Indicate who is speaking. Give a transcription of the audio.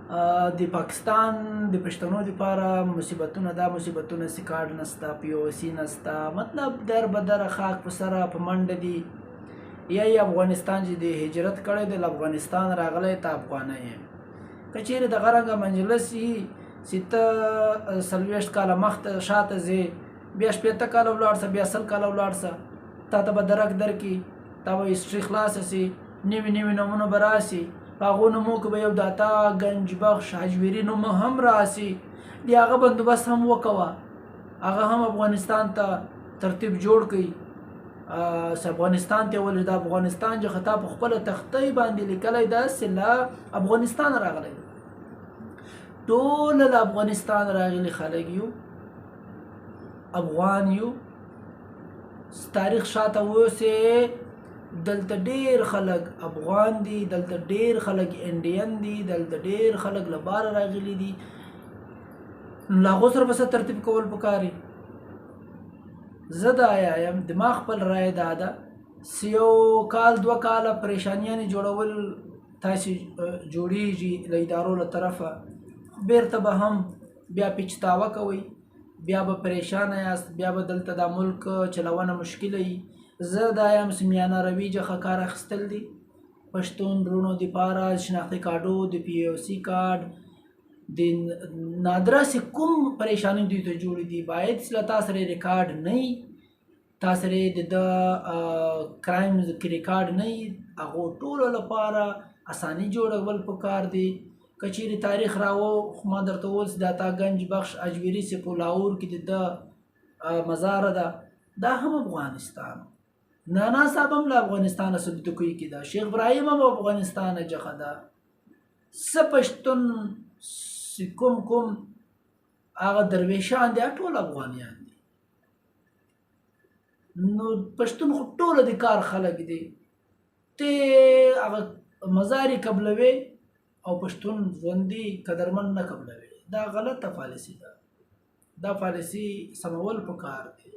Speaker 1: د پاکستان د پښتنو لپاره مصیبتونه دا مصیبتونه چې کارډ نسته پی او سی نسته مطلب در بدر خاک په سره په منډه دي یا افغانستان چې د هجرت کړی دی له افغانستان راغلی ته افغانۍ یې که چیرې دغه رنګه مجلس وي چې ته 40 کاله مخته شاته ځې بیا 80 کاله ولاړ شه بیا 100 کاله ولاړ شه تا ته به درک درکړي تا به هسټري خلاصه سي نوي نوي نومونه به راسي په هغو نومو کې به یو داتا گنج بخش حجویري نوم هم راسي د هغه بندوبست هم وکوه هغه هم افغانستان ته ترتیب جوړ کړي افغانستان ته ولې د افغانستان چې خطا په خپله تختۍ باندې لیکلی داسې له افغانستان راغلی ټول له افغانستان راغلي خلک یو افغان یو تاریخ شاته اوسې دلته ډیر خلک افغان دي دلته ډیر خلک انډین دي دلته ډیر خلک له باره راغلي دي له هغو سره به څه ترتیب کول پکاري زه دا یم دما خپل رای دا ده چې یو کال 2 کاله پریشانیانې جوړول تاسې جوړیږي له ادارو له طرفه بیرته به هم بیا پیچتاوه کوئ بیا به پریشانه یاست بیا به دلته دا ملک چلونه مشکله وي زه دا یم چې میانه روي جخه کار اخیستل دي پښتون ورونو دپاره شناختي کارډو د پی او سی کارډ د نادره چې کوم پریشاني دوی ته جوړې دي باید چې له تا سره ریکارډ نه وي تا سره د کرایم ریکارډ نه وي هغو ټولو لپاره اساني جوړول پکار دي که چیرې تاریخ راوو خو ما درته وویل چې داتا گنج بخش اجویري چې په لاهور کې د مزاره ده دا هم افغانستان نانا صاحب هم له افغانستانه سبتکوي کې ده شیخ ابراهیم هم افغانستانه جخه ده څه پښتون کوم هغه درویشان دي ټول افغانیان دي نو پښتون خو ټوله د کار خلک دي ته هغه مزاري قبلوي او پښتون ژوندي قدرمن نه قبلوي دا غلطه پالیسي ده دا پالیسي سمول پکار دي